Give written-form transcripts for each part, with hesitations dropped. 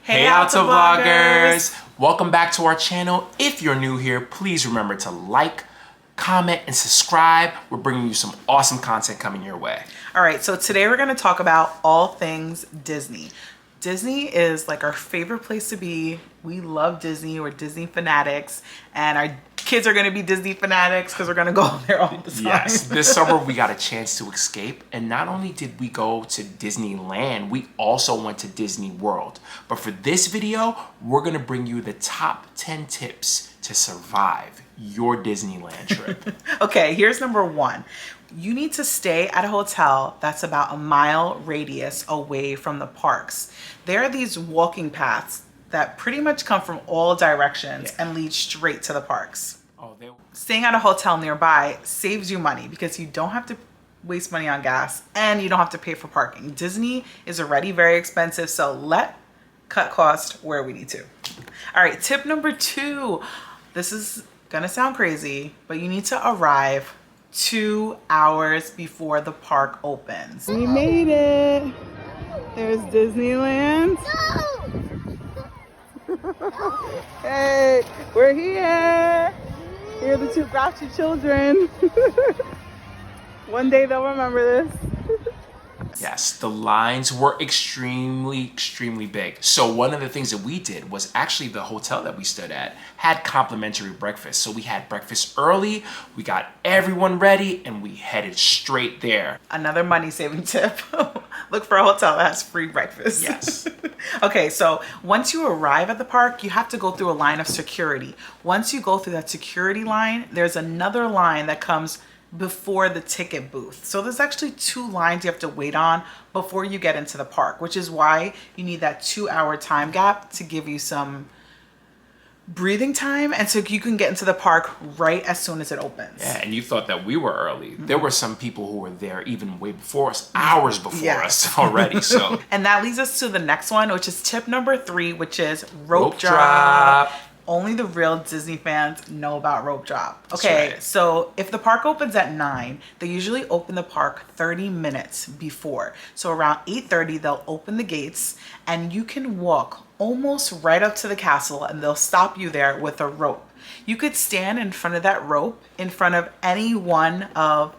Hey AltiVloggers! Welcome back to our channel. If you're new here, please remember to like, comment, and subscribe. We're bringing you some awesome content coming your way. All right, so today we're going to talk about all things Disney. Disney is like our favorite place to be. We love Disney. We're Disney fanatics, and our kids are going to be Disney fanatics because we're going to go there all the time. Yes, this summer we got a chance to escape, and not only did we go to Disneyland, we also went to Disney World. But for this video, we're going to bring you the top 10 tips to survive your Disneyland trip. Okay, here's number one. You need to stay at a hotel that's about a mile radius away from the parks. There are these walking paths that pretty much come from all directions and lead straight to the parks. Staying at a hotel nearby saves you money because you don't have to waste money on gas and you don't have to pay for parking. Disney is already very expensive, so let's cut cost where we need to. All right, tip number two. This is gonna sound crazy, but you need to arrive 2 hours before the park opens. We made it. There's Disneyland. Hey, we're here. Here are the two grouchy children. One day they'll remember this. Yes, the lines were extremely big. So one of the things that we did was actually the hotel that we stood at had complimentary breakfast. So we had breakfast early, we got everyone ready, and we headed straight there. Another money-saving tip. Look for a hotel that has free breakfast. Yes. Okay, so once you arrive at the park, you have to go through a line of security. Once you go through that security line, there's another line that comes before the ticket booth. So there's actually 2 lines you have to wait on before you get into the park, which is why you need that 2-hour time gap to give you some breathing time and so you can get into the park right as soon as it opens. Yeah, and you thought that we were early. There were some people who were there even way before us, hours before us already. So and that leads us to the next one, which is tip number 3, which is rope drop. Only the real Disney fans know about rope drop. Okay, right. So if the park opens at 9, they usually open the park 30 minutes before. So around 8:30, they'll open the gates and you can walk almost right up to the castle and they'll stop you there with a rope. You could stand in front of that rope in front of any one of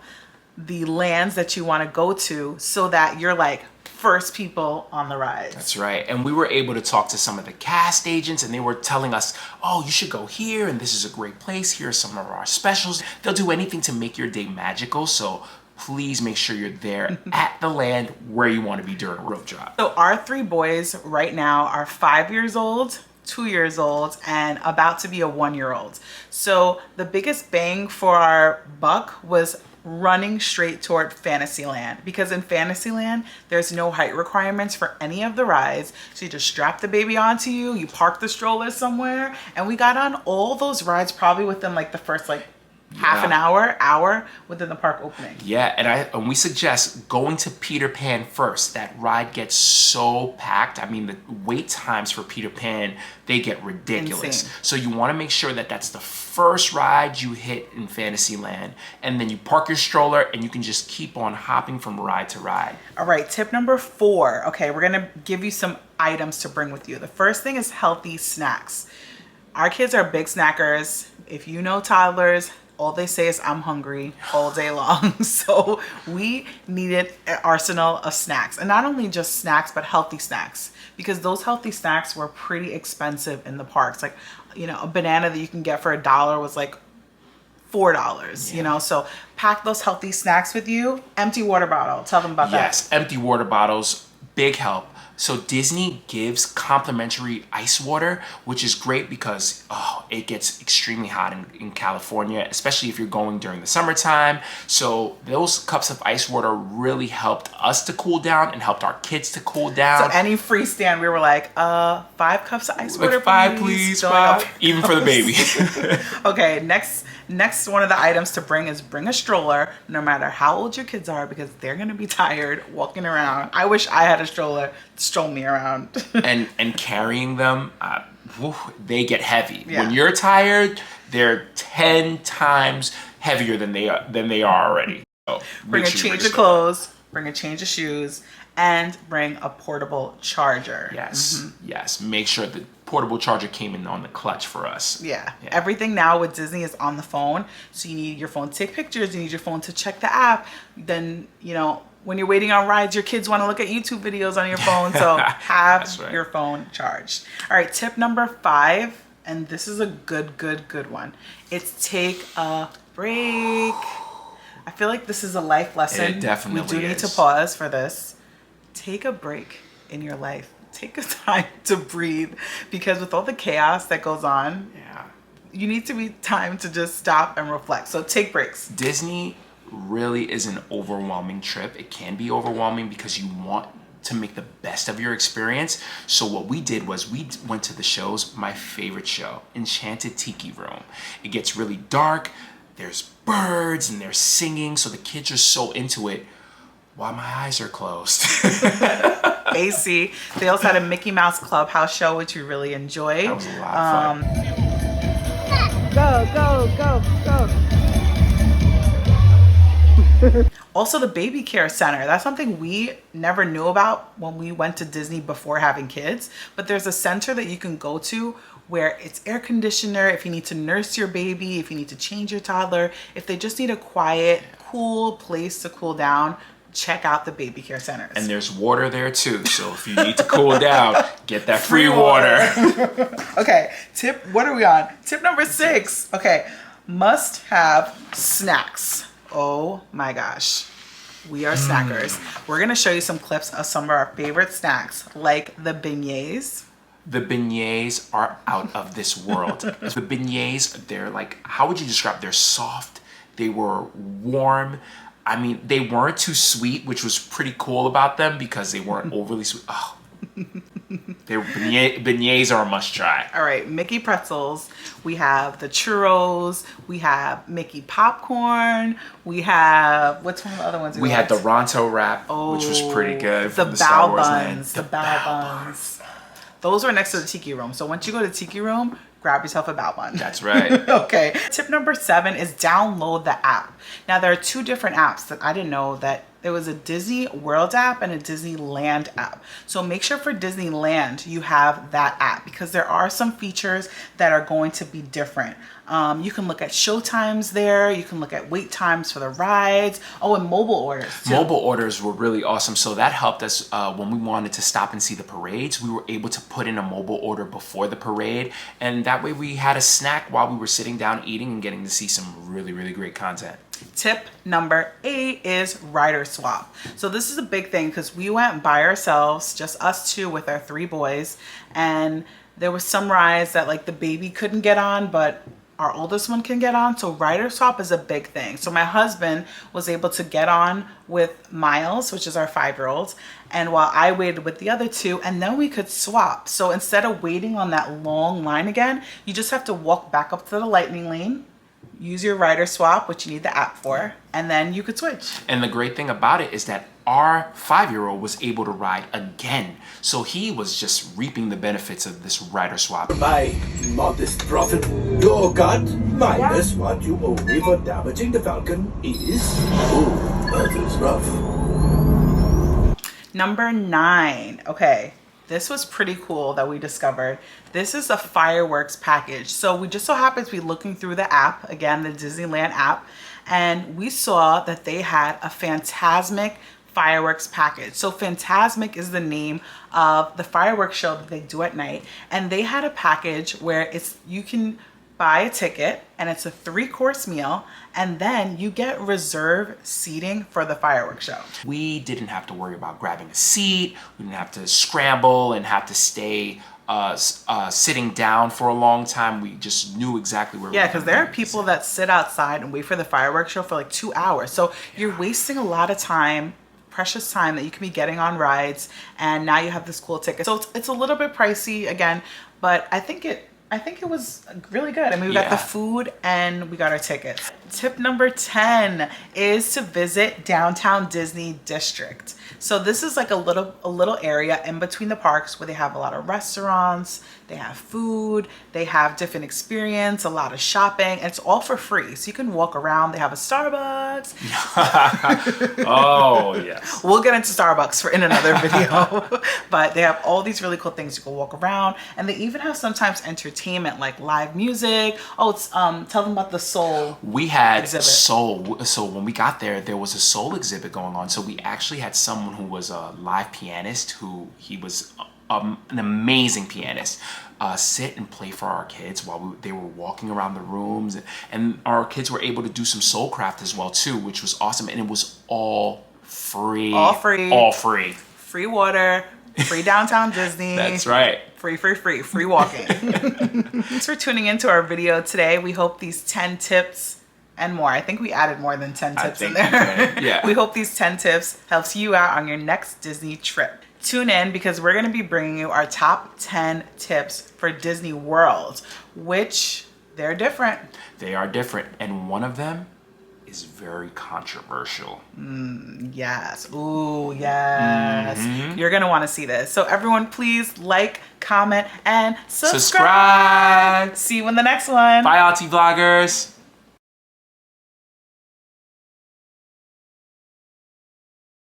the lands that you want to go to so that you're like first people on the rides. That's right. And we were able to talk to some of the cast agents and they were telling us, oh, you should go here and this is a great place. Here are some of our specials. They'll do anything to make your day magical. So please make sure you're there at the land where you want to be during rope drop. So our 3 boys right now are 5 years old, 2 years old, and about to be a 1-year-old. So the biggest bang for our buck was running straight toward Fantasyland, because in Fantasyland there's no height requirements for any of the rides. So you just strap the baby onto you, you park the stroller somewhere, and we got on all those rides probably within like the first half an hour within the park opening. Yeah, and we suggest going to Peter Pan first. That ride gets so packed. I mean, the wait times for Peter Pan, they get ridiculous. Insane. So you want to make sure that that's the first ride you hit in Fantasyland, and then you park your stroller and you can just keep on hopping from ride to ride. All right, tip number 4. Okay, we're gonna give you some items to bring with you. The first thing is healthy snacks. Our kids are big snackers. If you know toddlers, all they say is I'm hungry all day long. So we needed an arsenal of snacks, and not only just snacks, but healthy snacks, because those healthy snacks were pretty expensive in the parks. Like, you know, a banana that you can get for $1 was like $4, you know? So pack those healthy snacks with you. Empty water bottle, tell them about that. Yes, empty water bottles, big help. So Disney gives complimentary ice water, which is great because it gets extremely hot in California, especially if you're going during the summertime. So those cups of ice water really helped us to cool down and helped our kids to cool down. So any free stand, we were like, 5 cups of ice water, like 5, please, 5, even for the baby. Okay, next one of the items to bring is bring a stroller, no matter how old your kids are, because they're gonna be tired walking around. I wish I had a stroller to stroll me around. and carrying them, they get heavy. Yeah. When you're tired, they're 10 times heavier than they are already. So bring a change of clothes, bring a change of shoes, and bring a portable charger. Yes, yes. Make sure the portable charger came in on the clutch for us. Yeah. Everything now with Disney is on the phone. So you need your phone to take pictures. You need your phone to check the app. Then, you know, when you're waiting on rides, your kids want to look at YouTube videos on your phone. So have your phone charged. All right. Tip number 5. And this is a good one. It's take a break. I feel like this is a life lesson. It definitely is. We do need to pause for this. Take a break in your life. Take a time to breathe, because with all the chaos that goes on, you need to be time to just stop and reflect. So take breaks. Disney really is an overwhelming trip. It can be overwhelming because you want to make the best of your experience. So what we did was we went to the shows. My favorite show, Enchanted Tiki Room. It gets really dark. There's birds and they're singing. So the kids are so into it while my eyes are closed. AC. They also had a Mickey Mouse Clubhouse show, which we really enjoyed. That was a lot of fun. Go. Also, the baby care center. That's something we never knew about when we went to Disney before having kids. But there's a center that you can go to where it's air conditioner, if you need to nurse your baby, if you need to change your toddler, if they just need a quiet, cool place to cool down, check out the baby care centers. And there's water there too. So if you need to cool down, get that free water. Okay, what are we on? Tip number 6. Okay, must have snacks. Oh my gosh. We are snackers. We're gonna show you some clips of some of our favorite snacks, like the beignets. The beignets are out of this world. The beignets, they're like, how would you describe? They're soft. They were warm. I mean, they weren't too sweet, which was pretty cool about them because they weren't overly sweet. Oh, beignets are a must try. All right, Mickey pretzels. We have the churros. We have Mickey popcorn. We have, what's one of the other ones? We had the Ronto wrap, which was pretty good. The bao buns. The bao buns. Those were next to the Tiki Room. So once you go to Tiki Room, grab yourself a bao bun. That's right. Okay. Tip number 7 is download the app. Now, there are 2 different apps that I didn't know that there was a Disney World app and a Disneyland app. So make sure for Disneyland you have that app, because there are some features that are going to be different. You can look at show times there. You can look at wait times for the rides. Oh, and mobile orders too. Mobile orders were really awesome. So that helped us when we wanted to stop and see the parades. We were able to put in a mobile order before the parade. And that way we had a snack while we were sitting down eating and getting to see some really, really great content. Tip number 8 is rider swap. So this is a big thing because we went by ourselves, just us 2 with our 3 boys. And there was some rides that like the baby couldn't get on, but our oldest one can get on. So rider swap is a big thing. So my husband was able to get on with Miles, which is our 5-year-old, and while I waited with the other 2, and then we could swap. So instead of waiting on that long line again, you just have to walk back up to the lightning lane, use your rider swap, which you need the app for, and then you could switch. And the great thing about it is that our 5-year-old was able to ride again. So he was just reaping the benefits of this rider swap. My modest prophet, your God, minus what you owe me for damaging the Falcon, is... Ooh, that is rough. Number 9. Okay. This was pretty cool that we discovered. This is a fireworks package. So we just so happened to be looking through the app, again, the Disneyland app, and we saw that they had a Fantasmic fireworks package. So Fantasmic is the name of the fireworks show that they do at night. And they had a package where you can buy a ticket and it's a 3-course meal, and then you get reserved seating for the fireworks show. We didn't have to worry about grabbing a seat. We didn't have to scramble and have to stay sitting down for a long time. We just knew exactly where we were. Yeah, because there are people that sit outside and wait for the fireworks show for like 2 hours. So you're wasting a lot of time, precious time that you can be getting on rides, and now you have this cool ticket. So it's a little bit pricey again, but I think it I think it was really good. I mean, we got the food and we got our tickets. Tip number 10 is to visit downtown Disney District. So this is like a little area in between the parks where they have a lot of restaurants, they have food, they have different experience, a lot of shopping. It's all for free. So you can walk around. They have a Starbucks. Oh, yes. We'll get into Starbucks in another video. But they have all these really cool things. You can walk around, and they even have sometimes entertainment like live music. Oh, it's tell them about the soul. We had exhibit. soul. So when we got there was a soul exhibit going on. So we actually had someone who was a live pianist, he was an amazing pianist, sit and play for our kids while they were walking around the rooms, and our kids were able to do some soul craft as well too, which was awesome. And it was all free. All free. All free. Free water. Free downtown Disney. That's right. Free walking. Thanks for tuning into our video today. We hope these 10 tips and more. I think we added more than 10 tips in there. Yeah. We hope these 10 tips helps you out on your next Disney trip. Tune in because we're going to be bringing you our top 10 tips for Disney World, which they're different. They are different. And one of them is very controversial. Yes. Ooh, yes. You're going to want to see this. So everyone, please like, comment, and subscribe. See you in the next one. Bye, AltiVloggers.